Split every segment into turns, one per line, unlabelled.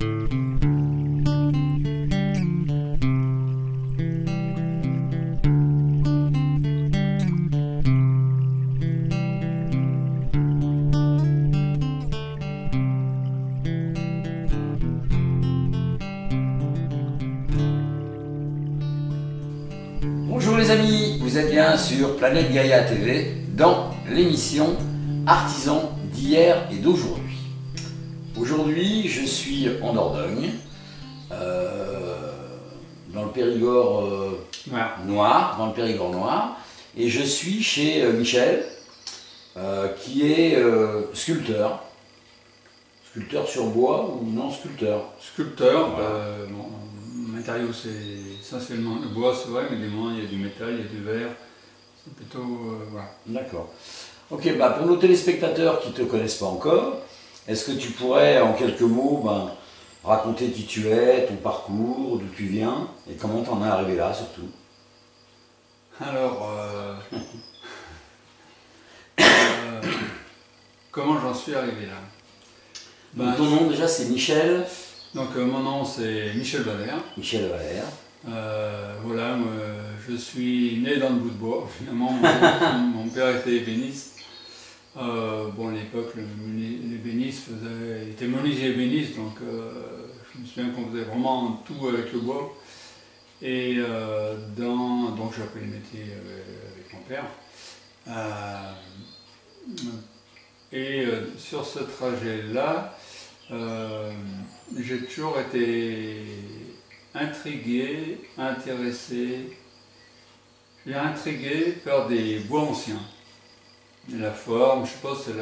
Bonjour les amis, vous êtes bien sur Planète Gaïa TV dans l'émission Artisans d'hier et d'aujourd'hui. Aujourd'hui, je suis en Dordogne, dans le Périgord noir, dans le Périgord noir, et je suis chez Michel, qui est sculpteur. Sculpteur sur bois ou non sculpteur?
Sculpteur, voilà. Mon matériau c'est essentiellement le bois, c'est vrai, mais des moments il y a du métal, il y a du verre, c'est plutôt... voilà.
D'accord. Ok, bah pour nos téléspectateurs qui ne te connaissent pas encore, est-ce que tu pourrais en quelques mots raconter qui tu es, ton parcours, d'où tu viens et comment tu en es arrivé là surtout?
Alors, comment j'en suis arrivé là?
Donc, ton nom déjà c'est Michel?
Donc mon nom c'est Michel Valère.
Michel Valère.
Voilà, je suis né dans le bout de bois, finalement mon père était ébéniste. Bon à l'époque l'ébéniste était menuisier ébéniste, donc je me souviens qu'on faisait vraiment tout avec le bois. Et donc j'ai appris le métier avec mon père. Et sur ce trajet-là, j'ai toujours été intrigué, intéressé, intrigué par des bois anciens. La forme, je sais pas, c'est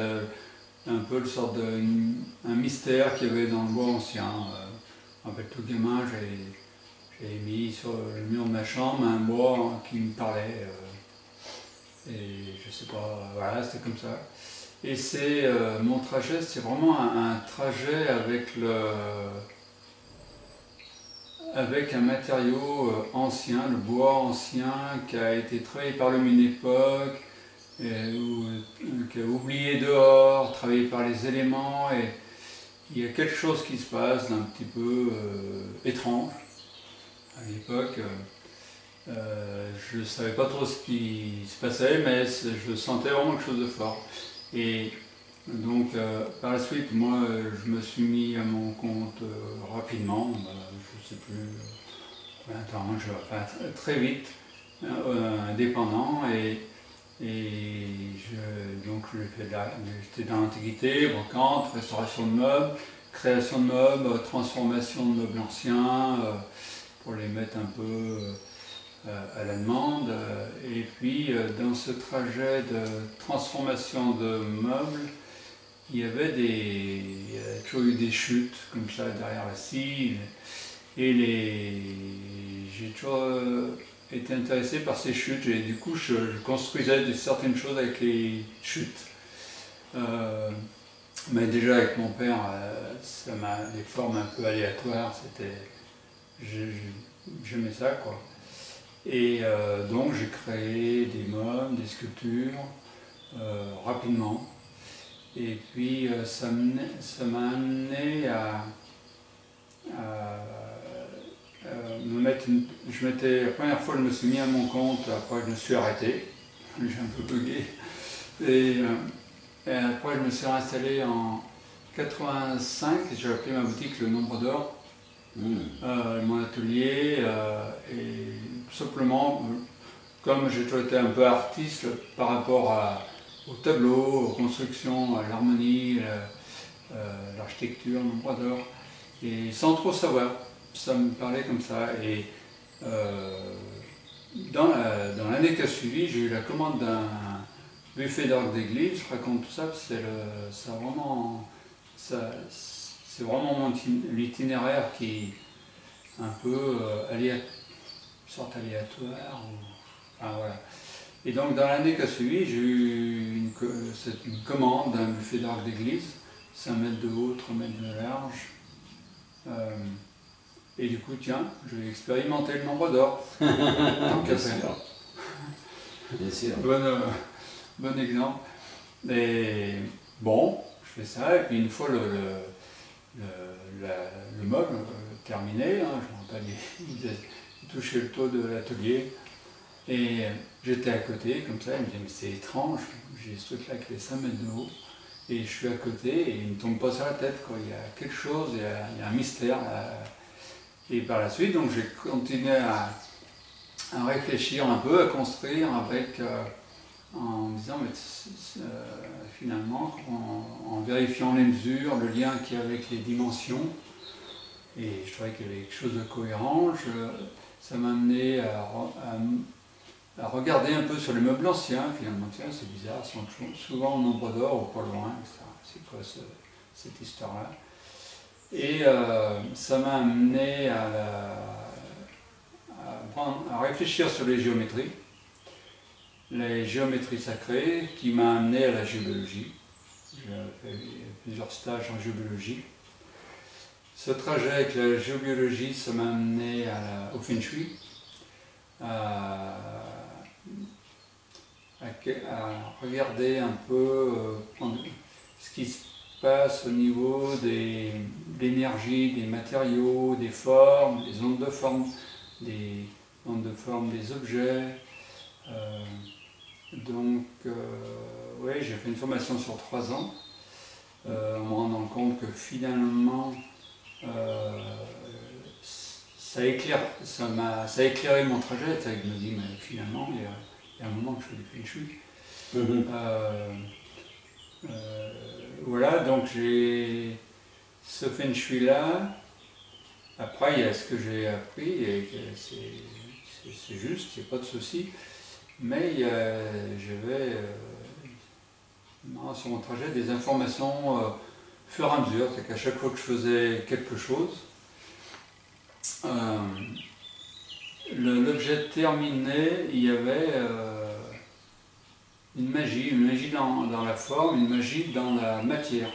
un peu le sort un mystère qu'il y avait dans le bois ancien. Avec tout gamin, j'ai mis sur le mur de ma chambre un bois qui me parlait. Et je sais pas, voilà, c'était comme ça. Et c'est mon trajet, c'est vraiment un trajet avec un matériau ancien, le bois ancien qui a été travaillé par l'homme une époque, qui a oublié dehors, travaillé par les éléments, et il y a quelque chose qui se passe d'un petit peu étrange. À l'époque, je ne savais pas trop ce qui se passait, mais je sentais vraiment quelque chose de fort. Et donc, par la suite, moi, je me suis mis à mon compte rapidement, je ne sais plus, 20 ans, enfin, très vite, indépendant, donc j'étais dans l'Antiquité, brocante, restauration de meubles, création de meubles, transformation de meubles anciens, pour les mettre un peu à la demande. Et puis dans ce trajet de transformation de meubles, il y avait toujours eu des chutes comme ça derrière la scie, et j'ai toujours été intéressé par ces chutes, et du coup je construisais certaines choses avec les chutes. Mais déjà avec mon père, des formes un peu aléatoires, j'aimais ça, quoi. Et donc j'ai créé des meubles, des sculptures, rapidement. Et puis ça m'a amené à me mettre la première fois je me suis mis à mon compte, après je me suis arrêté, j'ai un peu bugué. Et après je me suis installé en 85, j'ai appelé ma boutique Le Nombre d'Or. Mon atelier, et tout simplement, comme j'ai toujours été un peu artiste par rapport au tableau, aux constructions, à l'harmonie, l'architecture, Nombre d'Or, et sans trop savoir, ça me parlait comme ça. Et dans l'année qui a suivi, j'ai eu la commande d'un buffet d'orgue d'église. Je raconte tout ça, c'est vraiment l'itinéraire qui est un peu sorte aléatoire. Enfin, voilà. Et donc dans l'année qui a suivi, j'ai eu une commande d'un buffet d'orgue d'église, 5 mètres de haut, 3 mètres de large. Et du coup, tiens, je vais expérimenter le Nombre d'Or. Tant qu'à faire.
Bien sûr.
Bon exemple. Et bon, je fais ça, et puis une fois le meuble terminé, hein, je me rappelle, il touchait le taux de l'atelier. Et j'étais à côté, comme ça, il me dit, mais c'est étrange, j'ai ce truc-là qui fait 5 mètres de haut, et je suis à côté, et il ne me tombe pas sur la tête, quoi. Il y a quelque chose, il y a un mystère. Et par la suite, donc j'ai continué à réfléchir un peu, à construire avec, en me disant, mais finalement, en vérifiant les mesures, le lien qu'il y a avec les dimensions, et je trouvais qu'il y avait quelque chose de cohérent, ça m'a amené à regarder un peu sur les meubles anciens, finalement, tiens, c'est bizarre, ils sont souvent en nombre d'or ou pas loin, c'est quoi cette histoire-là? Et ça m'a amené à réfléchir sur les géométries sacrées, qui m'a amené à la géobiologie. J'ai fait plusieurs stages en géobiologie. Ce trajet avec la géobiologie, ça m'a amené au Feng Shui, à regarder un peu ce qui se passe au niveau de l'énergie, des matériaux, des formes, des ondes de forme, des objets. Oui, j'ai fait une formation sur 3 ans, en me rendant compte que finalement, ça a éclairé mon trajet. Je me dis, mais finalement, il y a un moment que je fais du Feng Shui. Voilà, donc j'ai ce Feng Shui là. Après, il y a ce que j'ai appris, et c'est juste, il n'y a pas de souci. Mais j'avais sur mon trajet des informations au fur et à mesure, c'est qu'à chaque fois que je faisais quelque chose, l'objet terminé, il y avait une magie dans la forme, une magie dans la matière.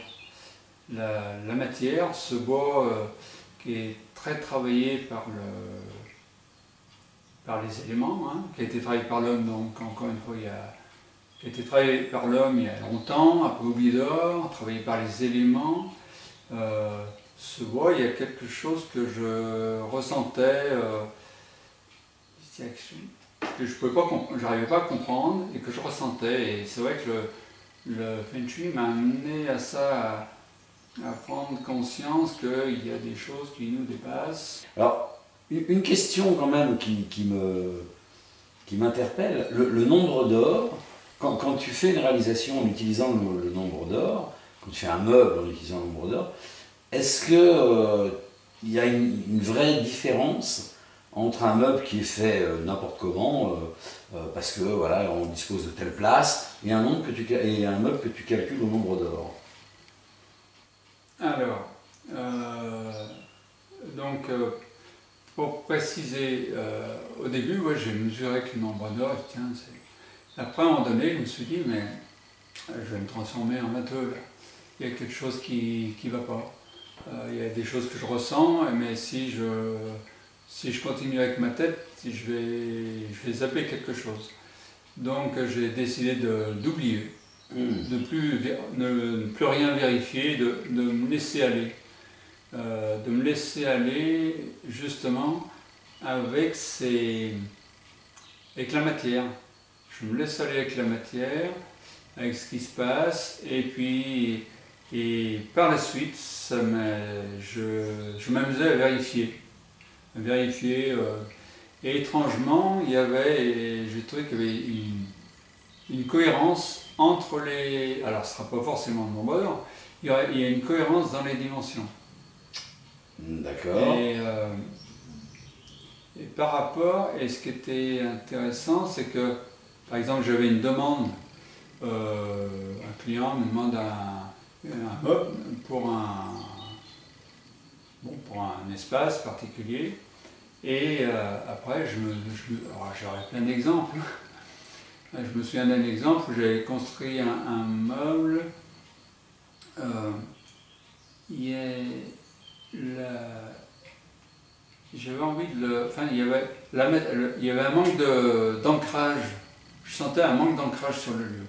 La matière, ce bois qui est très travaillé par les éléments, hein, qui a été travaillé par l'homme, donc encore une fois, qui a été travaillé par l'homme il y a longtemps, après oublié dehors, travaillé par les éléments. Ce bois, il y a quelque chose que je ressentais, que j'arrivais pas à comprendre et que je ressentais. Et c'est vrai que le Feng Shui m'a amené à ça, à prendre conscience qu'il y a des choses qui nous dépassent.
Alors, une question quand même qui m'interpelle, le nombre d'or, quand tu fais une réalisation en utilisant le nombre d'or, quand tu fais un meuble en utilisant le nombre d'or, est-ce qu'il y a une vraie différence entre un meuble qui est fait n'importe comment, parce que voilà, on dispose de telle place, et un meuble que tu calcules au nombre d'or?
Alors, pour préciser, au début, ouais, j'ai mesuré que le nombre d'or, tiens, après, à un moment donné, je me suis dit, mais je vais me transformer en matheux, là. Il y a quelque chose qui ne va pas. Il y a des choses que je ressens, mais si je continue avec ma tête, je vais zapper quelque chose. Donc j'ai décidé d'oublier, de ne plus rien vérifier, de me laisser aller. De me laisser aller justement avec la matière. Je me laisse aller avec la matière, avec ce qui se passe, et puis par la suite, je m'amusais à vérifier. Et étrangement, j'ai trouvé qu'il y avait une cohérence entre les... Alors ce ne sera pas forcément le nombre d'or, il y a une cohérence dans les dimensions.
D'accord.
Et par rapport, et ce qui était intéressant, c'est que, par exemple, j'avais une demande, un client me demande un meuble pour un espace particulier, et après, j'aurais plein d'exemples. Je me souviens d'un exemple où j'avais construit un meuble, j'avais envie de le... Enfin, il y avait un manque d'ancrage. Je sentais un manque d'ancrage sur le lieu.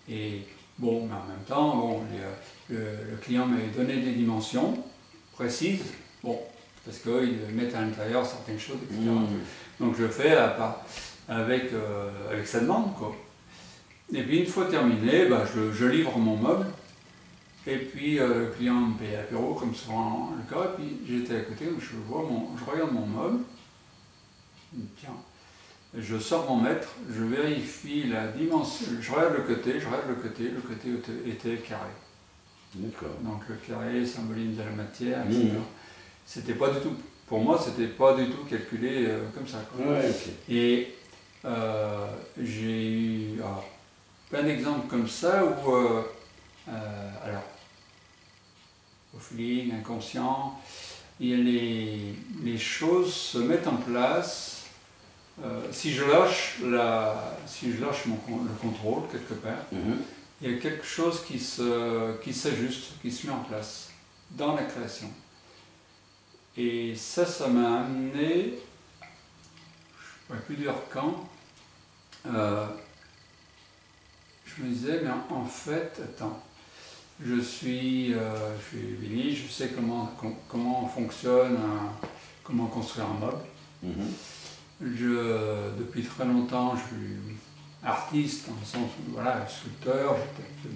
Et bon, mais en même temps, le client m'avait donné des dimensions précises. Bon, parce qu'ils mettent à l'intérieur certaines choses, etc. Donc je fais avec sa demande, quoi. Et puis une fois terminé, bah, je livre mon meuble. Et puis le client me paye l'apéro, comme souvent le cas. Et puis j'étais à côté, je regarde mon meuble. Tiens, je sors mon mètre, je vérifie la dimension, je regarde le côté était carré.
D'accord.
Donc le carré symbolise de la matière, etc. C'était pas du tout, pour moi, c'était pas du tout calculé comme ça, quoi.
Ouais, okay.
Et j'ai eu plein d'exemples comme ça où, alors, au feeling, inconscient, les choses se mettent en place. Si je lâche le contrôle quelque part, il y a quelque chose qui s'ajuste, qui se met en place dans la création. Et ça m'a amené, je ne pourrais plus dire quand, je me disais, mais en fait, attends, je suis Billy, je sais comment fonctionne, comment construire un meuble. Depuis très longtemps, je suis artiste, dans le sens où, voilà, sculpteur, j'ai peut-être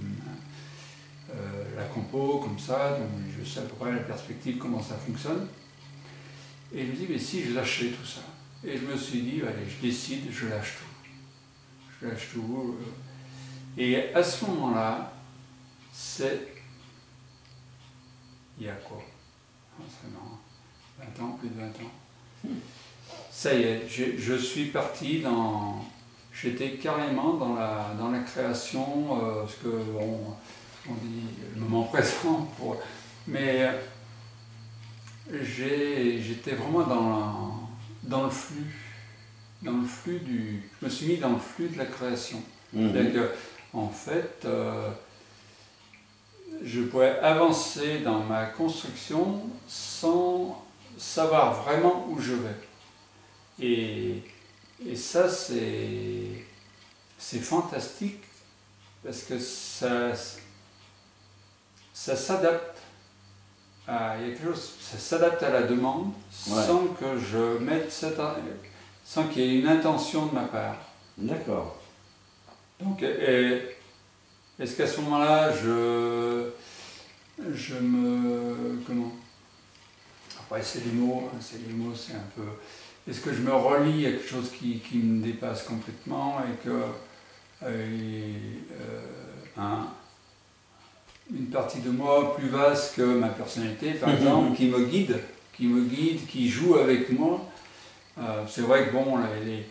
la compo, comme ça, donc je sais à peu près la perspective, comment ça fonctionne. Et je me dis, mais si je lâchais tout ça. Et je me suis dit, allez, je décide, je lâche tout. Je lâche tout. Et à ce moment-là, il y a quoi? C'est marrant. 20 ans, plus de 20 ans. Ça y est, je suis parti j'étais carrément dans la création, ce que on dit le moment présent, mais j'étais vraiment dans le flux. Je me suis mis dans le flux de la création. C'est-à-dire qu'en fait, je pouvais avancer dans ma construction sans savoir vraiment où je vais. Et ça, c'est fantastique parce que ça s'adapte ça s'adapte à la demande sans que je mette sans qu'il y ait une intention de ma part.
D'accord.
Donc, est-ce qu'à ce moment-là, je me... Comment? Après, c'est les mots, c'est un peu... Est-ce que je me relie à quelque chose qui me dépasse complètement et que une partie de moi plus vaste que ma personnalité, par exemple, qui me guide, qui joue avec moi. C'est vrai que bon, il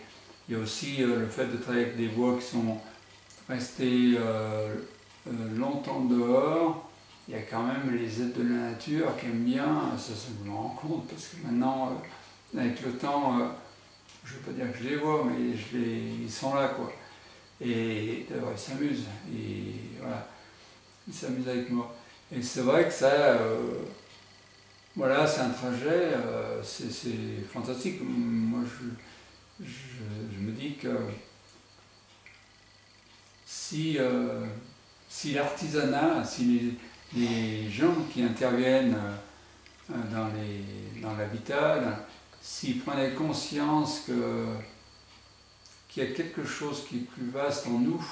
y a aussi le fait de travailler avec des voix qui sont restées longtemps dehors. Il y a quand même les êtres de la nature qui aiment bien, ça je me rends compte, parce que maintenant, avec le temps, je ne veux pas dire que je les vois, mais ils sont là, quoi. Et ils s'amusent, et voilà, ils s'amusent avec moi. Et c'est vrai que ça, voilà, c'est un trajet, c'est fantastique. Moi, je me dis que si l'artisanat, si les gens qui interviennent dans l'habitat, s'ils prenaient conscience qu'il y a quelque chose qui est plus vaste en nous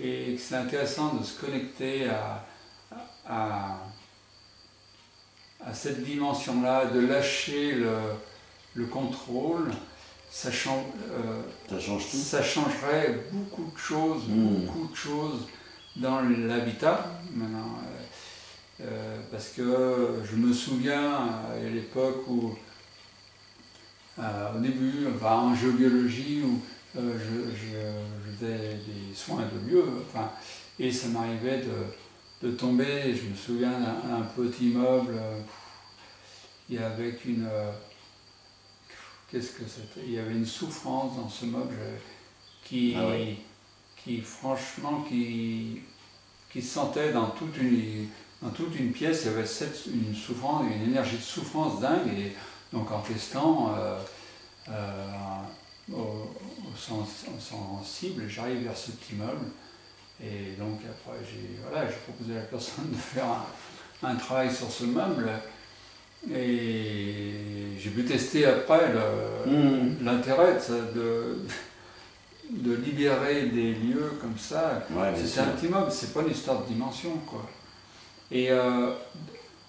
et que c'est intéressant de se connecter à cette dimension-là, de lâcher le contrôle, ça changerait beaucoup de choses dans l'habitat maintenant. Parce que je me souviens à l'époque où, au début, en géobiologie, où je faisais des soins de lieu, et ça m'arrivait de tomber, je me souviens d'un petit meuble, avec qu'est-ce que c'était? Il y avait une souffrance dans ce meuble qui franchement, qui se sentait dans toute une pièce. Il y avait une souffrance, une énergie de souffrance dingue. Et donc en testant au sensible, j'arrive vers ce petit meuble. Et donc après, j'ai proposé à la personne de faire un travail sur ce meuble. Et j'ai pu tester après l'intérêt de libérer des lieux comme ça.
Ouais,
c'est un immeuble, c'est pas une histoire de dimension, quoi. Et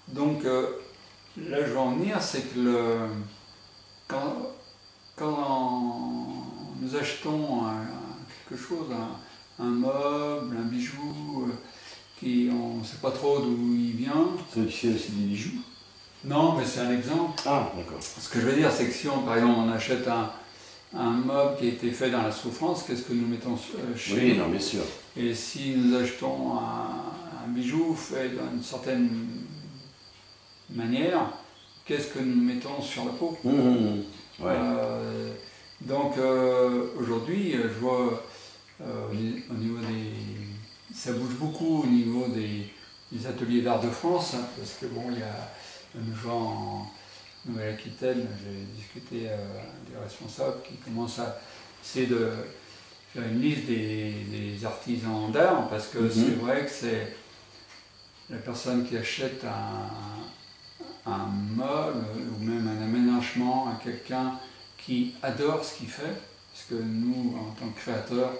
donc là je veux en venir, c'est que quand nous achetons quelque chose, un meuble, un bijou, on ne sait pas trop d'où il vient.
Tu fais aussi des bijoux?
Non, mais c'est un exemple.
Ah, d'accord.
Ce que je veux dire, c'est que si par exemple on achète un meuble qui a été fait dans la souffrance, qu'est-ce que nous mettons chez nous?
Oui, non, bien sûr.
Et si nous achetons un bijou fait d'une certaine manière, qu'est-ce que nous mettons sur la peau?
Ouais.
Donc aujourd'hui, je vois au niveau ça bouge beaucoup au niveau des ateliers d'art de France, hein, parce que bon, il y a une fois en Nouvelle-Aquitaine, j'ai discuté des responsables qui commencent à essayer de faire une liste des artisans d'art, parce que c'est vrai que c'est la personne qui achète un meuble ou même un aménagement à quelqu'un qui adore ce qu'il fait, parce que nous, en tant que créateurs,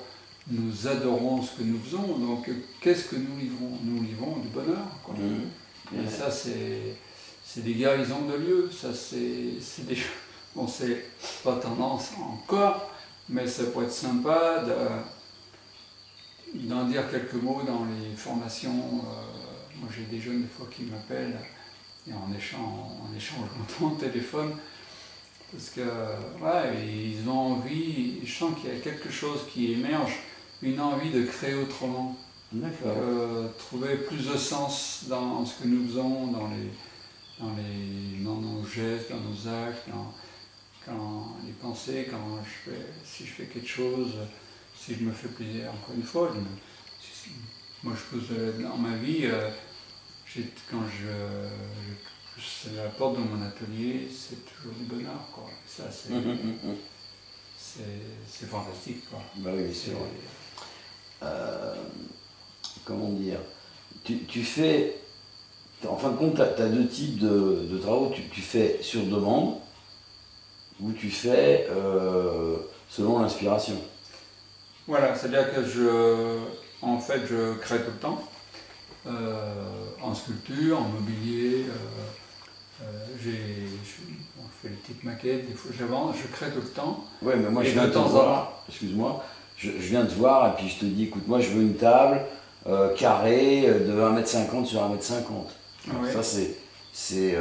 nous adorons ce que nous faisons, donc qu'est-ce que nous livrons? Nous livrons du bonheur, quoi. Et ça, c'est des guérisons de lieux, ça c'est des choses, bon, c'est pas tendance encore, mais ça pourrait être sympa d'en dire quelques mots dans les formations. Moi j'ai des jeunes des fois qui m'appellent et on échange longtemps au téléphone, parce que ouais, ils ont envie, je sens qu'il y a quelque chose qui émerge, une envie de créer autrement, trouver plus de sens dans ce que nous faisons, dans nos gestes, dans nos actes, dans les pensées, si je fais quelque chose, si je me fais plaisir. Encore une fois, moi je pose dans ma vie, quand c'est la porte de mon atelier, c'est toujours du bonheur, quoi. Ça, c'est fantastique, quoi.
Bah oui, bien sûr. Comment dire, tu fais, en fin de compte, tu as deux types de travaux. Tu fais sur demande ou tu fais selon l'inspiration.
Voilà, c'est-à-dire que je crée tout le temps, en sculpture, en mobilier, je fais des petites maquettes, des fois j'avance, je crée tout le temps.
Oui, mais moi je viens de te voir, excuse-moi, je viens te voir et puis je te dis, écoute, moi je veux une table carrée de 1,50 m sur 1,50 m.
Ouais.
Ça c'est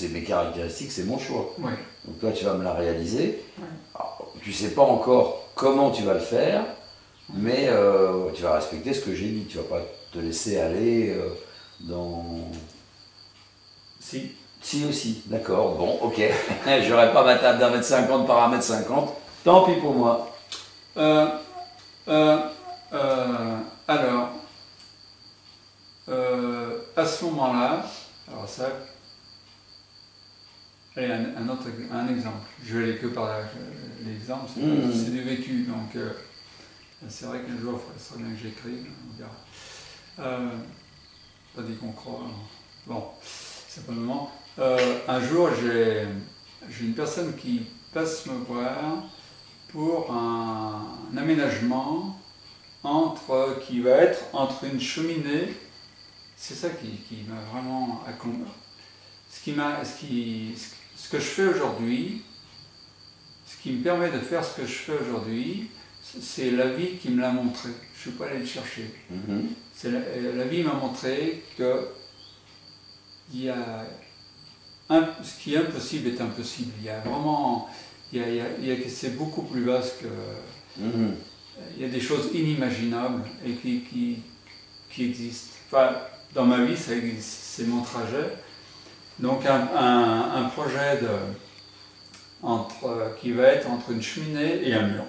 mes caractéristiques, c'est mon choix.
Ouais.
Donc toi tu vas me la réaliser.
Ouais.
Alors, tu ne sais pas encore comment tu vas le faire, mais tu vas respecter ce que j'ai dit, tu ne vas pas te laisser aller dans... Si aussi, d'accord, bon, ok. J'aurai pas ma table d'1,50 m par 1,50 m, tant pis pour moi.
Alors, à ce moment-là, alors ça, allez, un exemple. Je vais aller que par l'exemple, c'est du vécu, donc c'est vrai qu'un jour, il faudrait bien que j'écrive, on verra. Pas dit qu'on croit, bon, c'est pas le moment. Un jour, j'ai une personne qui passe me voir pour un aménagement qui va être entre une cheminée. C'est ça qui m'a vraiment accompagné. Ce que je fais aujourd'hui, ce qui me permet de faire ce que je fais aujourd'hui, c'est la vie qui me l'a montré. Je ne suis pas allé le chercher. La vie m'a montré que ce qui est impossible est impossible. Il y a vraiment, c'est beaucoup plus vaste que. Il y a des choses inimaginables et qui existent. Enfin, dans ma vie, ça existe. C'est mon trajet. Donc un projet qui va être entre une cheminée et un mur.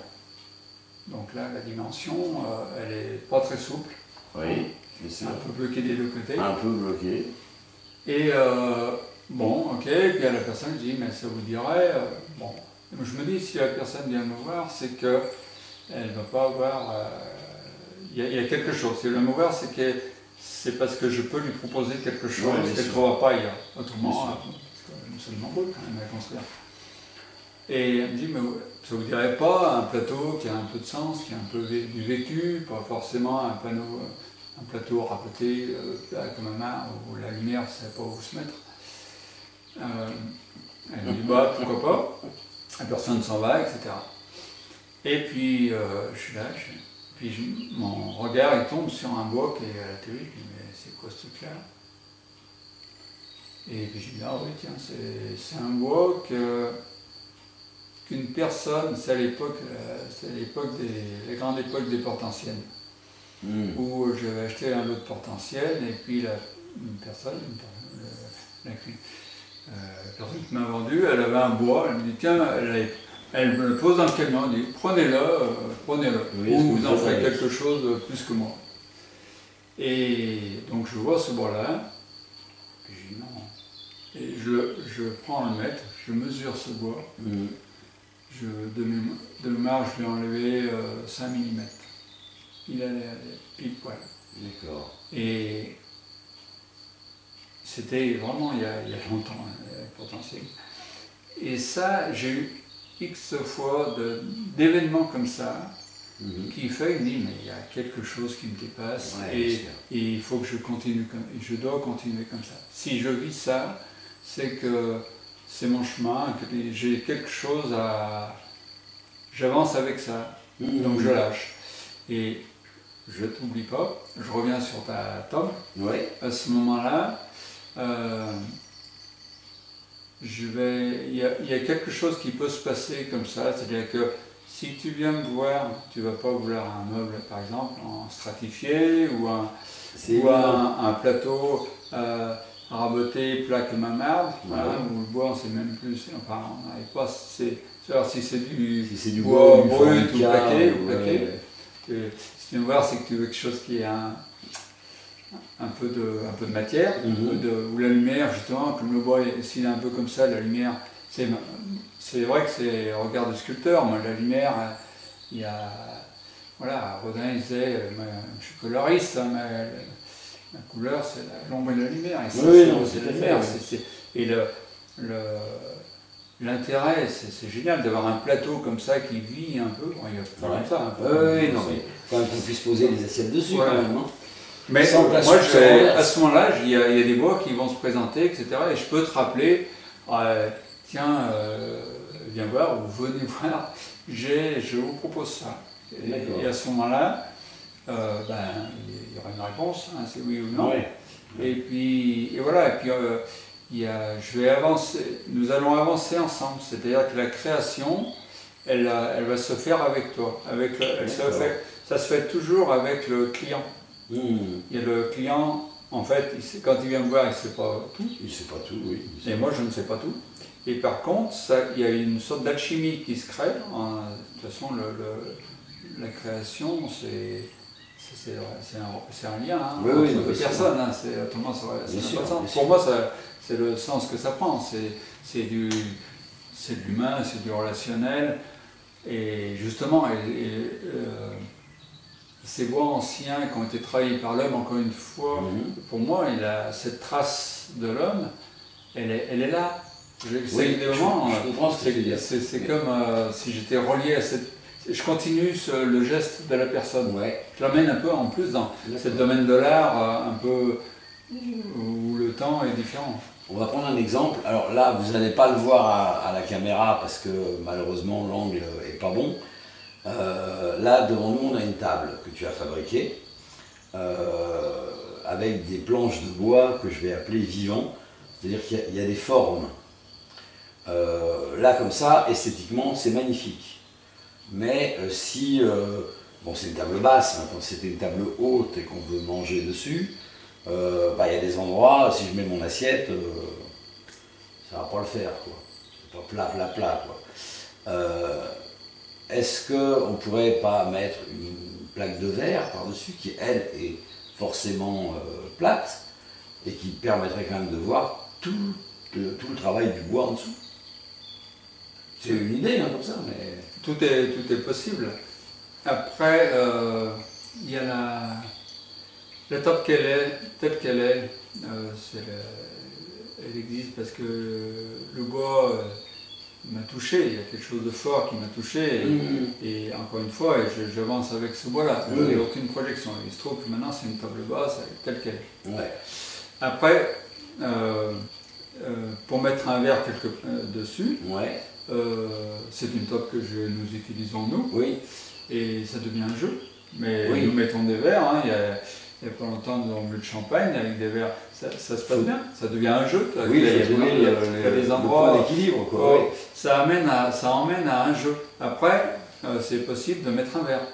Donc là, la dimension, elle n'est pas très souple.
Oui, c'est
un peu bloqué des deux côtés.
Un peu bloqué.
Et bon, ok, puis la personne dit, mais ça vous dirait, bon. Je me dis, si la personne vient me voir, c'est que elle ne va pas avoir... Il y a quelque chose. Si elle vient me voir, c'est parce que je peux lui proposer quelque chose qu'elle ne trouvera pas ailleurs. Autrement, ça me embrouille quand même à construire. Et elle me dit, mais ça vous dirait pas un plateau qui a un peu de sens, qui a un peu du vécu, pas forcément un plateau raboté comme un marbre où la lumière ne sait pas où se mettre. Elle me dit, bah pourquoi pas, la personne s'en va, etc. Et puis je suis là, puis mon regard il tombe sur un bois qui est à la télé, je dis, mais c'est quoi ce truc-là? Et puis je dis, ah oui, tiens, c'est un bois qu'une personne, c'est à l'époque la grande époque des portes anciennes, où j'avais acheté un lot de portes anciennes, et puis la personne qui m'a vendu, elle avait un bois, elle me dit, tiens, elle me le pose dans le camion, elle dit, prenez-le, oui, ou vous en ferez quelque chose de plus que moi. Et donc je vois ce bois-là, puis je dis non. Et je prends le mètre, je mesure ce bois. De mémoire, je lui ai enlevé 5 mm. Il allait pile poil.
D'accord.
Et c'était vraiment il y a longtemps, potentiel. Et ça, j'ai eu X fois d'événements comme ça, qui fait, il me dit, mais il y a quelque chose qui me dépasse, et il faut que je continue, je dois continuer comme ça. Si je vis ça, c'est que c'est mon chemin, que j'ai quelque chose à... J'avance avec ça, donc je lâche. Et je ne t'oublie pas, je reviens sur ta tome. À ce moment-là, il y a quelque chose qui peut se passer comme ça, c'est-à-dire que si tu viens me voir, tu ne vas pas vouloir un meuble, par exemple, en stratifié, ou un plateau raboté, plat comme un marbre, où le bois, on ne sait même plus, enfin, on n'arrive pas, alors si c'est du bois brut ou plaqué, si tu viens me voir, c'est que tu veux quelque chose qui est un peu de matière, où la lumière, justement, comme le bois, s'il est un peu comme ça, la lumière, c'est vrai que c'est regard de sculpteur. Moi, la lumière, il y a... Voilà, Rodin, il disait, je suis coloriste, hein, mais la couleur, c'est l'ombre et la lumière. Et c'est la lumière. Et l'intérêt, c'est génial d'avoir un plateau comme ça qui vit un peu. Bon, il y a comme ça. Un peu,
oui, non, mais quand même qu'on puisse poser les assiettes dessus, quand même. Hein.
Mais moi, à ce moment-là, il y a des bois qui vont se présenter, etc. Et je peux te rappeler, tiens, viens voir ou venez voir, je vous propose ça. Et à ce moment-là, il y aura une réponse, hein, c'est oui ou non. Et voilà, et puis je vais avancer, nous allons avancer ensemble, c'est-à-dire que la création, elle va se faire avec toi. Ça se fait toujours avec le client. Et le client, en fait, quand il vient me voir, il ne sait pas tout.
Il ne sait pas tout, oui.
Et moi, je ne sais pas tout. Et par contre, il y a une sorte d'alchimie qui se crée. De toute façon, la création, c'est un lien entre deux personnes. Hein, autrement, ça n'a pas de sens. Pour moi, c'est le sens que ça prend. C'est de l'humain, c'est du relationnel. Et justement, ces bois anciens qui ont été travaillés par l'homme, encore une fois, pour moi, cette trace de l'homme, elle est là. Je comprends ce que tu veux dire. C'est comme si j'étais relié à cette... Je continue le geste de la personne. Je l'amène un peu en plus dans ce domaine de l'art, un peu où le temps est différent.
On va prendre un exemple. Alors là, vous n'allez pas le voir à la caméra parce que malheureusement l'angle n'est pas bon. Là, devant nous, on a une table que tu as fabriquée avec des planches de bois que je vais appeler vivants. C'est-à-dire qu'il y a des formes. Là, comme ça, esthétiquement, c'est magnifique. Mais si... bon, c'est une table basse, hein, quand c'était une table haute et qu'on veut manger dessus, y a des endroits, si je mets mon assiette, ça va pas le faire, quoi. C'est pas plat, quoi. Est-ce qu'on ne pourrait pas mettre une plaque de verre par-dessus qui, elle, est forcément plate et qui permettrait quand même de voir tout le travail du bois en dessous? C'est une idée, hein, comme ça, mais...
Tout est possible. Après, il y a la table telle qu'elle est, elle existe parce que le bois m'a touché, il y a quelque chose de fort qui m'a touché, et encore une fois, j'avance avec ce bois-là, il n'y a aucune projection. Il se trouve que maintenant c'est une table basse telle qu'elle est.
Ouais.
Après, pour mettre un verre dessus, c'est une table que nous utilisons nous, et ça devient un jeu. Mais nous mettons des verres, hein, il n'y a pas longtemps on met de champagne avec des verres, ça se passe bien, ça devient un jeu.
Il y a des endroits d'équilibre.
Ça emmène à un jeu. Après, c'est possible de mettre un verre.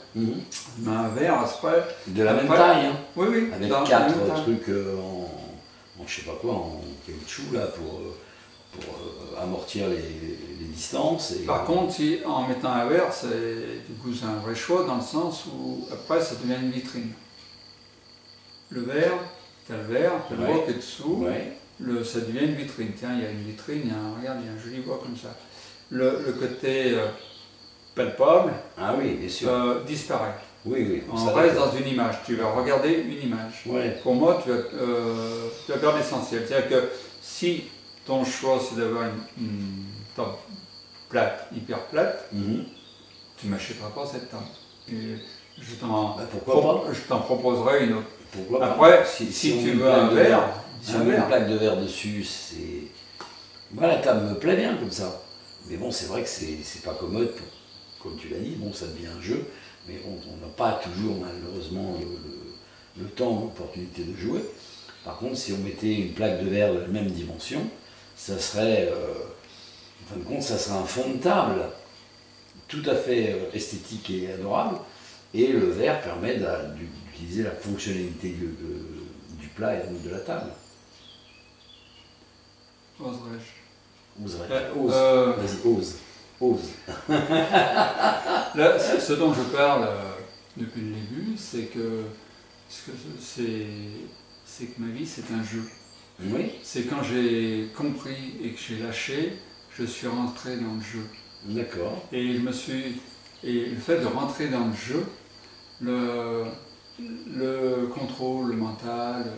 Un verre à ce près.
De la même taille, hein.
Oui.
Avec 4 trucs en je sais pas quoi, en caoutchouc là pour amortir les distances.
Par contre, en mettant un verre, du coup c'est un vrai choix dans le sens où après ça devient une vitrine. Le verre, tu as le verre, tu as le bois qui est dessous, ça devient une vitrine. Tiens, il y a une vitrine, regarde, il y a un joli bois comme ça. Le côté palpable
bien sûr.
Disparaît.
On
reste dans une image, tu vas regarder une image. Pour moi, tu vas perdre l'essentiel. C'est-à-dire que si ton choix c'est d'avoir une table plate, hyper plate, tu ne m'achèteras pas cette table. Et je t'en proposerai une autre.
Pourquoi
Après,
pas.
si tu veux un verre,
si on met une plaque de verre dessus, c'est. Moi, la table me plaît bien comme ça. Mais bon, c'est vrai que c'est pas commode, comme tu l'as dit, bon, ça devient un jeu. Mais bon, on n'a pas toujours, malheureusement, le temps ou l'opportunité de jouer. Par contre, si on mettait une plaque de verre de la même dimension, ça serait, en fin de compte, ça serait un fond de table tout à fait esthétique et adorable. Et le verre permet d'utiliser la fonctionnalité du plat et de la table.
Oserais-je ?
Vas-y, ose.
Là, ce dont je parle depuis le début, c'est que ma vie c'est un jeu. C'est quand j'ai compris et que j'ai lâché, je suis rentré dans le jeu.
D'accord.
Et le fait de rentrer dans le jeu, le contrôle, le mental,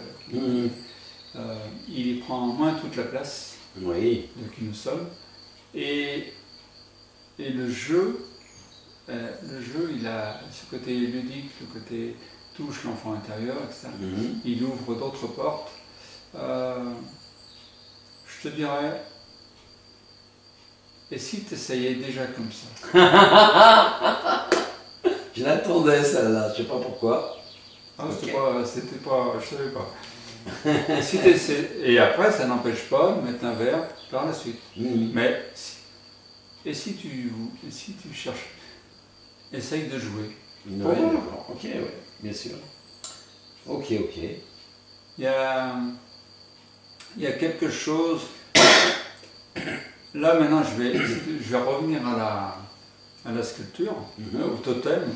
il prend moins toute la place de qui nous sommes. Et le jeu, il a ce côté ludique, le côté touche l'enfant intérieur, etc. Il ouvre d'autres portes. Je te dirais, et si tu essayais déjà comme ça?
Je l'attendais celle-là, je sais pas pourquoi.
C'était pas, je savais pas. Et après, ça n'empêche pas de mettre un verre par la suite. Mais si tu cherches, essaye de jouer.
D'accord. Ok, bien sûr. Ok.
Il y a quelque chose. Là maintenant, je vais revenir à la sculpture, au totem.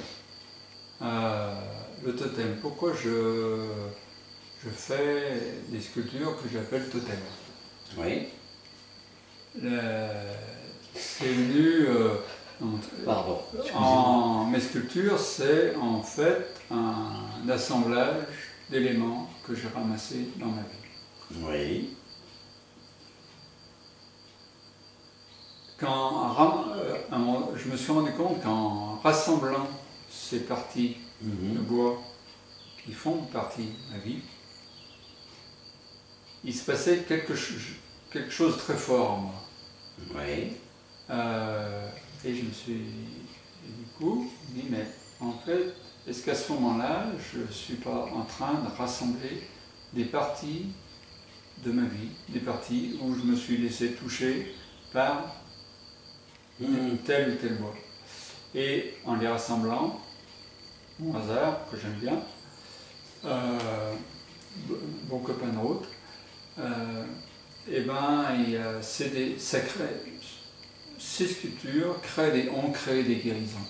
Le totem. Pourquoi je fais des sculptures que j'appelle totem? C'est venu. Mes sculptures, c'est en fait un assemblage d'éléments que j'ai ramassés dans ma vie. Je me suis rendu compte qu'en rassemblant ces parties de bois qui font partie de ma vie, il se passait quelque chose de très fort en moi. Et je me suis du coup dit, mais en fait, est-ce qu'à ce moment-là, je ne suis pas en train de rassembler des parties de ma vie, des parties où je me suis laissé toucher par tel ou tel bois. Et en les rassemblant, mon hasard, que j'aime bien, bon copain de route, ces sculptures ont créé des guérisons.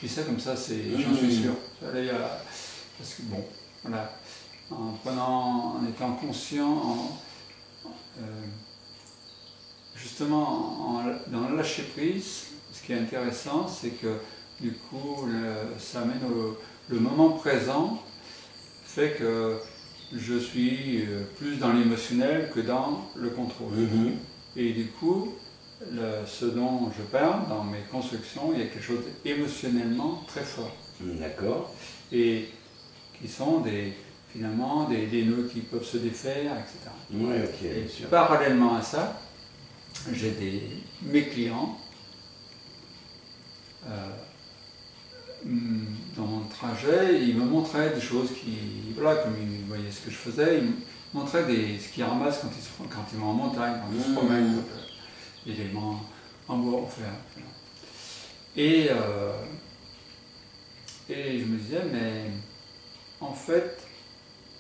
Je dis ça comme ça, j'en suis sûr. Parce que bon, voilà, en étant conscient, justement dans le lâcher prise, ce qui est intéressant, c'est que du coup, ça amène le moment présent, fait que je suis plus dans l'émotionnel que dans le contrôle. Et du coup, ce dont je parle dans mes constructions, il y a quelque chose émotionnellement très fort.
D'accord.
Et qui sont finalement des nœuds qui peuvent se défaire, etc.
Oui, ok.
Et parallèlement à ça, j'ai mes clients, dans mon trajet, ils me montraient des choses voilà, comme ils voyaient ce que je faisais, ils me montraient ce qu'ils ramassent quand ils vont en montagne, quand ils se promènent, des éléments en bois, en fer. Et je me disais, mais en fait,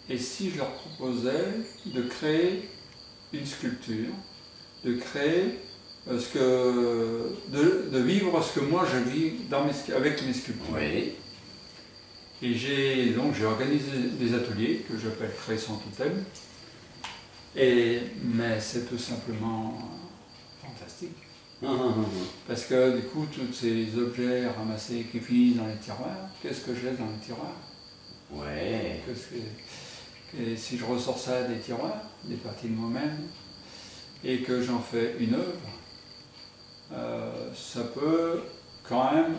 et si je leur proposais de créer une sculpture, de créer de vivre ce que moi je vis avec mes sculptures.
Oui.
Et j'ai organisé des ateliers que j'appelle Créer son totem. Mais c'est tout simplement fantastique. Parce que du coup, tous ces objets ramassés qui finissent dans les tiroirs, qu'est-ce que j'ai dans les tiroirs?
Ouais.
Et si je ressors ça des tiroirs, des parties de moi-même, et que j'en fais une œuvre, ça peut quand même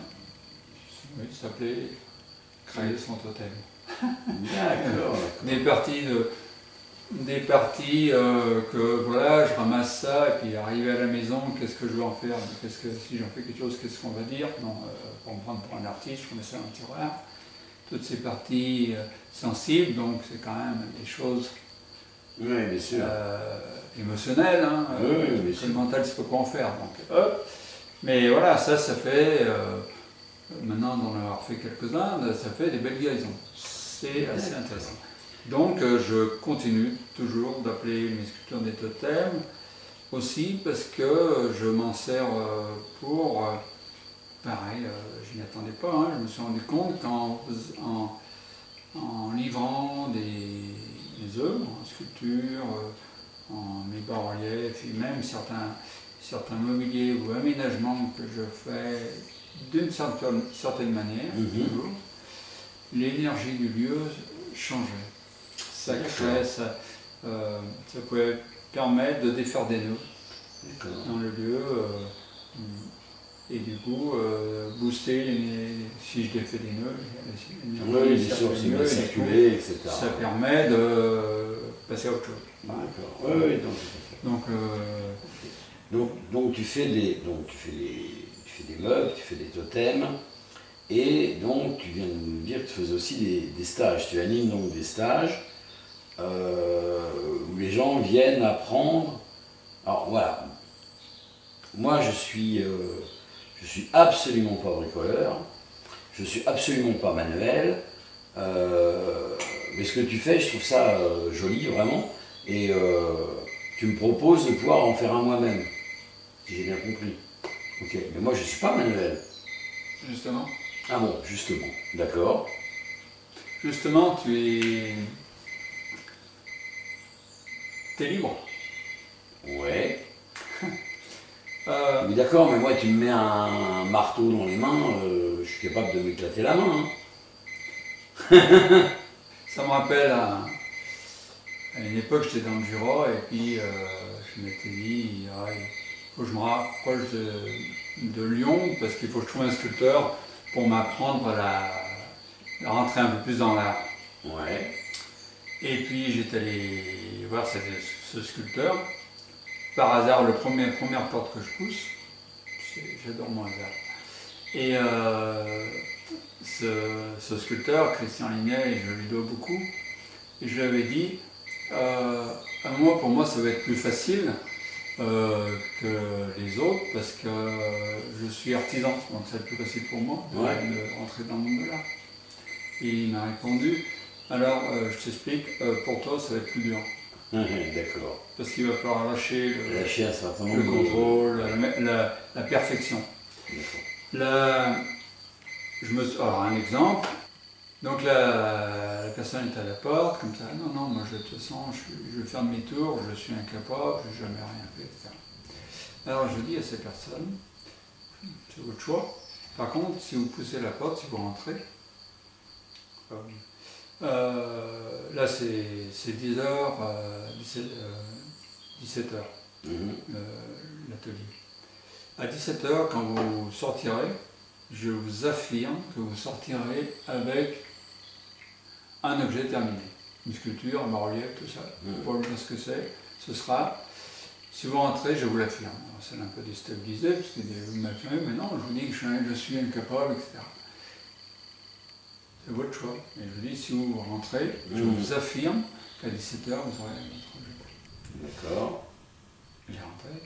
s'appeler Créer son totem.
D'accord.
Des parties que voilà, je ramasse ça, et puis arrivé à la maison, qu'est-ce que je vais en faire? Si j'en fais quelque chose, qu'est-ce qu'on va dire? Non, pour me prendre pour un artiste, je mets ça dans le tiroir. Toutes ces parties sensibles, donc c'est quand même des choses
bien sûr.
Émotionnelles, hein, le mental, c'est pas quoi en faire. Donc, hop. Mais voilà, ça fait, maintenant d'en avoir fait quelques-uns, ça fait des belles guérisons. C'est assez intéressant. Donc je continue toujours d'appeler mes sculptures des totems, aussi parce que je m'en sers pour, pareil, je n'y attendais pas, hein, je me suis rendu compte qu'en livrant des œuvres, en sculpture, en mes bas-reliefs, et même certains mobiliers ou aménagements que je fais d'une certaine manière, toujours, l'énergie du lieu changeait. Ça créait, ça pouvait permettre de défaire des nœuds dans le lieu et du coup booster, si je défais des nœuds,
les sources circuler, etc.
Ça permet de passer à autre chose.
D'accord. Oui, donc tu fais des meubles, tu fais des totems, et donc tu viens de nous dire que tu faisais aussi des stages. Tu animes donc des stages où les gens viennent apprendre. Alors voilà, moi je suis absolument pas bricoleur, je suis absolument pas manuel, mais ce que tu fais, je trouve ça joli vraiment, et tu me proposes de pouvoir en faire un moi-même, si j'ai bien compris. Ok, mais moi je suis pas manuel.
Justement.
Ah bon, justement, d'accord.
Justement, t'es libre.
Ouais. Oui, d'accord, mais moi tu me mets un marteau dans les mains, je suis capable de m'éclater la main. Hein.
Ça me rappelle à une époque, j'étais dans le Jura, et puis je m'étais dit, il faut que je me rapproche de Lyon, parce qu'il faut que je trouve un sculpteur pour m'apprendre à rentrer un peu plus dans l'art.
Ouais.
Et puis j'étais allé voir ce sculpteur. Par hasard, la première porte que je pousse, j'adore mon hasard. Et ce sculpteur, Christian Lignet, je lui dois beaucoup, et je lui avais dit, pour moi ça va être plus facile que les autres, parce que je suis artisan, donc c'est plus facile pour moi de rentrer dans le monde de l'art. Et il m'a répondu, alors je t'explique, pour toi ça va être plus dur.
D'accord.
Parce qu'il va falloir lâcher
un certain nombre
le contrôle, la perfection. Alors un exemple, donc la personne est à la porte, comme ça, non, moi de toute façon je vais faire demi-tour, je suis incapable, je n'ai jamais rien fait, etc. Alors je dis à ces personnes, c'est votre choix. Par contre, si vous poussez la porte, si vous rentrez, Là, c'est 10h, 17h, l'atelier. À 17h, quand vous sortirez, je vous affirme que vous sortirez avec un objet terminé. Une sculpture, un bas-relief, tout ça. Pour dire ce que c'est, ce sera, si vous rentrez, je vous l'affirme. C'est un peu déstabilisé, parce que vous m'affirmez, mais non, je vous dis que je suis incapable, etc. C'est votre choix. Et je vous dis, si vous rentrez, je vous affirme qu'à 17h, vous aurez votre objet.
D'accord.
Elle est rentrée.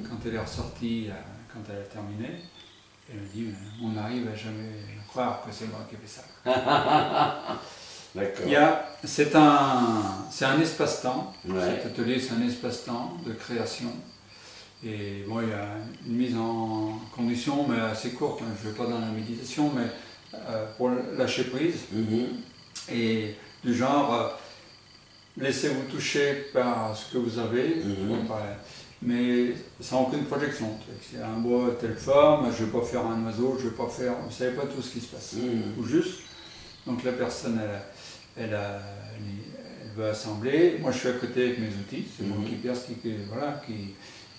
Quand elle est ressortie, quand elle a terminé, elle me dit, on n'arrive à jamais croire que c'est moi qui ai fait ça.
D'accord.
C'est un espace-temps.
Ouais.
Cet atelier, c'est un espace-temps de création. Et bon, il y a une mise en condition, mais assez courte. Je ne vais pas dans la méditation, mais pour lâcher prise. Et du genre, laissez-vous toucher par ce que vous avez, mais sans aucune projection. C'est un bois de telle forme, je ne vais pas faire un oiseau, je ne vais pas faire. Vous ne savez pas tout ce qui se passe. Ou juste, donc la personne, elle veut assembler. Moi, je suis à côté avec mes outils. C'est moi qui perce, qui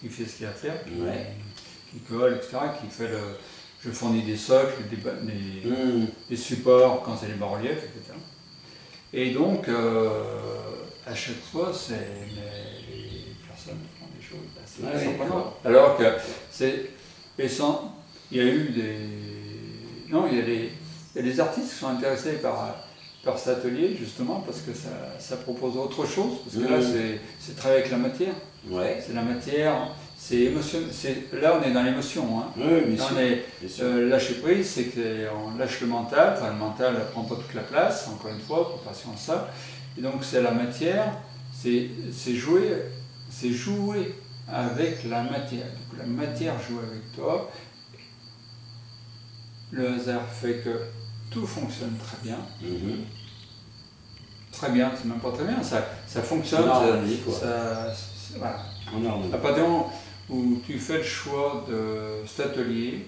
fait ce qu'il y a à faire, qui colle, etc. Je fournis des socles, des supports quand c'est les bas-reliefs, etc. Et donc, à chaque fois, les personnes font des choses assez surprenantes. Alors que il y a eu des... Non, il y a des artistes qui sont intéressés par cet atelier, justement, parce que ça propose autre chose. Parce que là, c'est travailler avec la matière. C'est la matière, c'est émotionnel. Là, on est dans l'émotion. Hein. Lâcher prise, c'est qu'on lâche le mental. Enfin, le mental ne prend pas toute la place, encore une fois, pour passer en ça. Et donc, c'est la matière, c'est jouer avec la matière. Donc, la matière joue avec toi. Le hasard fait que tout fonctionne très bien. Très bien, c'est même pas très bien, ça fonctionne. Voilà. À partir du moment où tu fais le choix de cet atelier,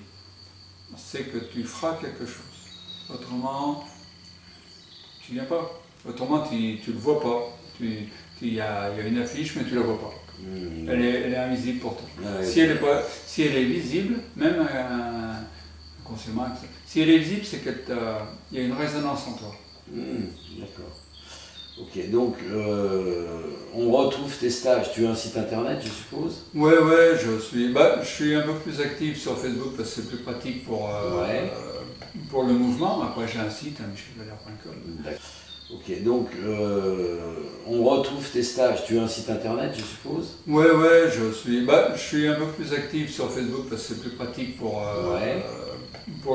c'est que tu feras quelque chose. Autrement, tu ne viens pas. Autrement, tu ne le vois pas. Il y a une affiche, mais tu ne la vois pas. Elle est invisible pour toi. Si elle est visible, même consciemment, si elle est visible, c'est qu'il y a une résonance en toi.
D'accord. Ok, donc on retrouve tes stages. Tu as un site internet, je suppose?
Ouais, je suis un peu plus actif sur Facebook parce que c'est plus pratique pour le mouvement. Après, j'ai un site, michelvalère.com.
D'accord. Ok, donc on retrouve tes stages. Tu as un site internet, je suppose?
Ouais, je suis un peu plus actif sur Facebook parce que c'est plus pratique pour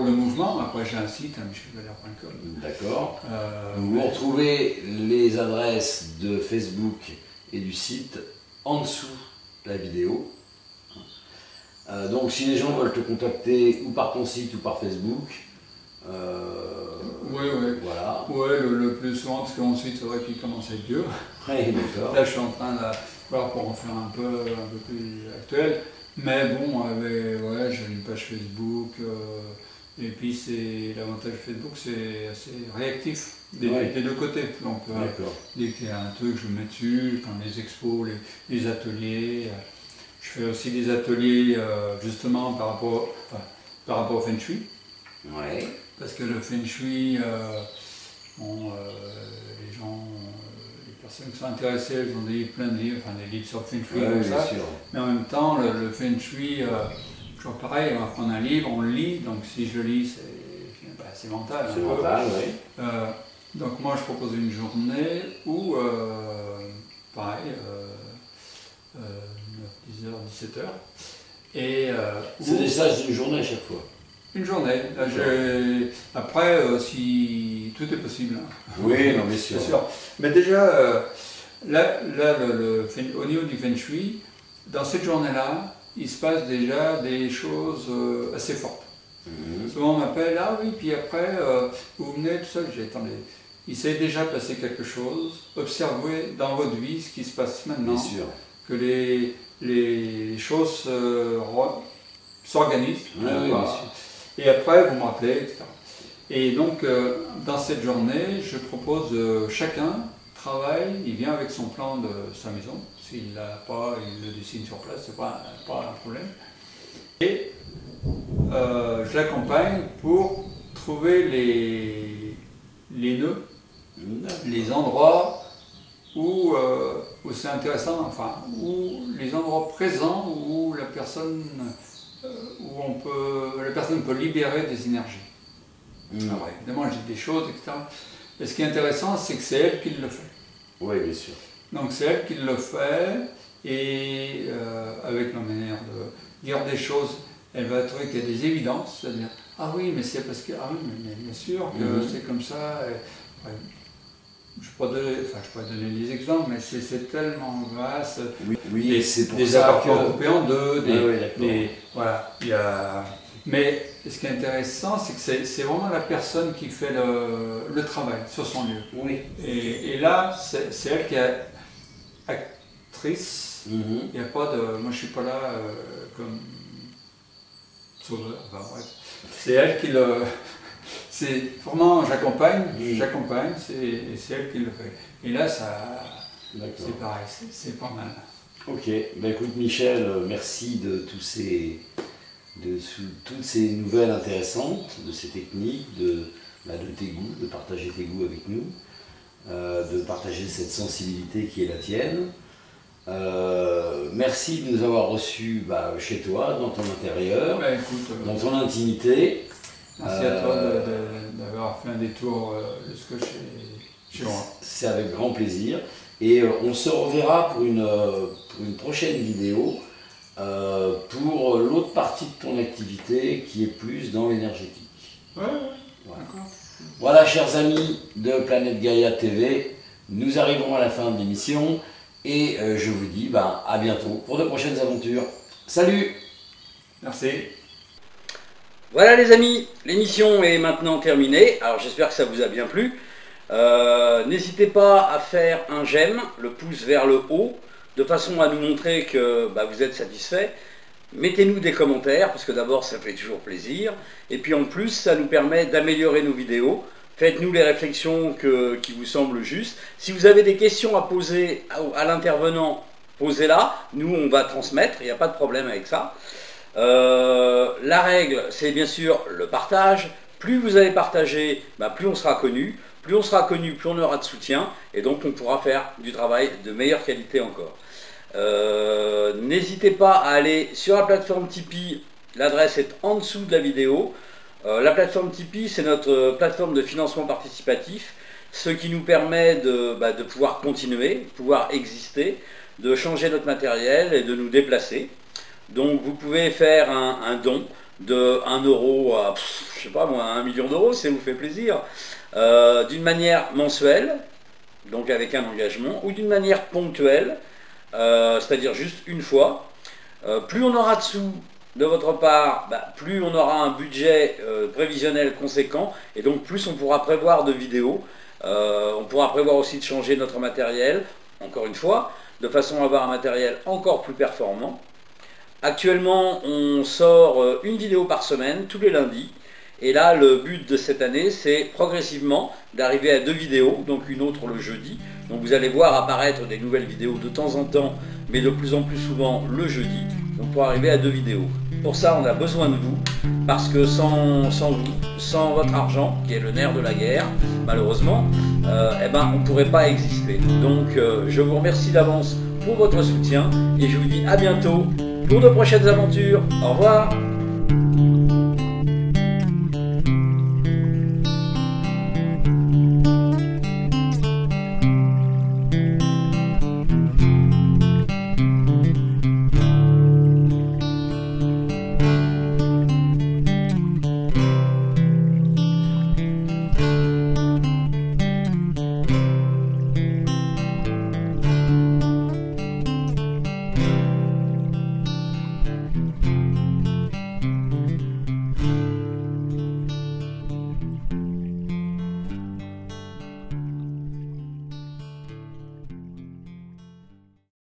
le mouvement. Après, j'ai un site, michelvalère.com.
D'accord. Vous retrouvez les adresses de Facebook et du site en dessous de la vidéo. Donc, si les gens veulent te contacter ou par ton site ou par Facebook, voilà.
Le plus souvent, parce qu'ensuite, c'est vrai qu'il commence à être vieux.
D'accord.
Là, je suis en train de voir pour en faire un peu plus actuel. Mais bon, j'ai une page Facebook. Et puis, l'avantage Facebook, c'est assez réactif des deux côtés. Donc, dès qu'il y a un truc, je me mets dessus, comme les expos, les ateliers. Je fais aussi des ateliers, justement, par rapport au Feng Shui. Parce que le Feng Shui, les personnes qui sont intéressées, elles ont plein de livres, des livres sur le Feng Shui, comme ça.
Sûr.
Mais en même temps, le Feng Shui, toujours pareil, on va prendre un livre, on le lit, donc si je le lis, c'est mental.
C'est mental, oui.
Donc moi, je propose une journée où, pareil, 10h, 17h.
C'est des stages d'une journée à chaque fois?
Une journée. Après, si tout est possible.
Oui, non, bien sûr.
Mais déjà, au niveau du Feng Shui, dans cette journée-là, il se passe déjà des choses assez fortes. Souvent on m'appelle, ah oui, puis après, vous venez, tout ça, j'ai attendez. Il s'est déjà passé quelque chose, observez dans votre vie ce qui se passe maintenant.
Bien sûr.
Que les choses s'organisent.
Bien sûr.
Et après, vous m'appelez, etc. Et donc, dans cette journée, je propose chacun travaille, il vient avec son plan de sa maison. S'il ne l'a pas, il le dessine sur place, c'est pas un problème. Et je l'accompagne pour trouver les nœuds, les endroits où c'est intéressant, enfin, où les endroits présents où la personne, la personne peut libérer des énergies. Alors évidemment, j'ai des choses, etc. Mais ce qui est intéressant, c'est que c'est elle qui le fait.
Oui, bien sûr.
Donc c'est elle qui le fait, et avec la manière de dire des choses, elle va trouver qu'il y a des évidences, c'est-à-dire « Ah oui, mais c'est parce que... Ah oui, mais bien sûr que c'est comme ça. » Je pourrais donner des exemples, mais c'est tellement vaste.
Oui, c'est pour
des appartements coupés en deux, voilà. Mais ce qui est intéressant, c'est que c'est vraiment la personne qui fait le travail sur son lieu.
Oui.
Et là, c'est elle qui est actrice. Il n'y a pas de... Moi, je ne suis pas là comme sauveur. Enfin, bref. C'est elle qui le... C'est vraiment, j'accompagne, c'est elle qui le fait. Et là, c'est pareil, c'est pas mal.
Ok, ben écoute Michel, merci de toutes ces nouvelles intéressantes, de ces techniques, de tes goûts, de partager tes goûts avec nous, de partager cette sensibilité qui est la tienne. Merci de nous avoir reçus chez toi, dans ton intérieur, dans ton intimité.
Merci à toi d'avoir fait un détour jusque chez moi.
C'est avec grand plaisir. Et on se reverra pour une prochaine vidéo pour l'autre partie de ton activité qui est plus dans l'énergétique.
Voilà.
Voilà, chers amis de Planète Gaïa TV, nous arrivons à la fin de l'émission et je vous dis à bientôt pour de prochaines aventures. Salut!
Merci.
Voilà les amis, l'émission est maintenant terminée, alors j'espère que ça vous a bien plu. N'hésitez pas à faire un j'aime, le pouce vers le haut, de façon à nous montrer que vous êtes satisfait. Mettez-nous des commentaires, parce que d'abord ça fait toujours plaisir, et puis en plus ça nous permet d'améliorer nos vidéos. Faites-nous les réflexions qui vous semblent justes. Si vous avez des questions à poser à l'intervenant, posez-la, nous on va transmettre, il n'y a pas de problème avec ça. La règle, c'est bien sûr le partage. Plus vous allez partager, plus on sera connu. Plus on sera connu, plus on aura de soutien. Et donc on pourra faire du travail de meilleure qualité encore. N'hésitez pas à aller sur la plateforme Tipeee. L'adresse est en dessous de la vidéo. La plateforme Tipeee, c'est notre plateforme de financement participatif. Ce qui nous permet de pouvoir continuer, de pouvoir exister, de changer notre matériel et de nous déplacer. Donc vous pouvez faire un don de 1 euro à, je sais pas moi, 1 million d'euros, si ça vous fait plaisir, d'une manière mensuelle, donc avec un engagement, ou d'une manière ponctuelle, c'est-à-dire juste une fois. Plus on aura de sous de votre part, plus on aura un budget prévisionnel conséquent, et donc plus on pourra prévoir de vidéos. On pourra prévoir aussi de changer notre matériel, encore une fois, de façon à avoir un matériel encore plus performant. Actuellement, on sort une vidéo par semaine, tous les lundis. Et là, le but de cette année, c'est progressivement d'arriver à 2 vidéos, donc une autre le jeudi. Donc vous allez voir apparaître des nouvelles vidéos de temps en temps, mais de plus en plus souvent le jeudi, donc pour arriver à 2 vidéos. Pour ça, on a besoin de vous, parce que sans vous, sans votre argent, qui est le nerf de la guerre, malheureusement, on ne pourrait pas exister. Donc je vous remercie d'avance pour votre soutien, et je vous dis à bientôt pour de prochaines aventures. Au revoir.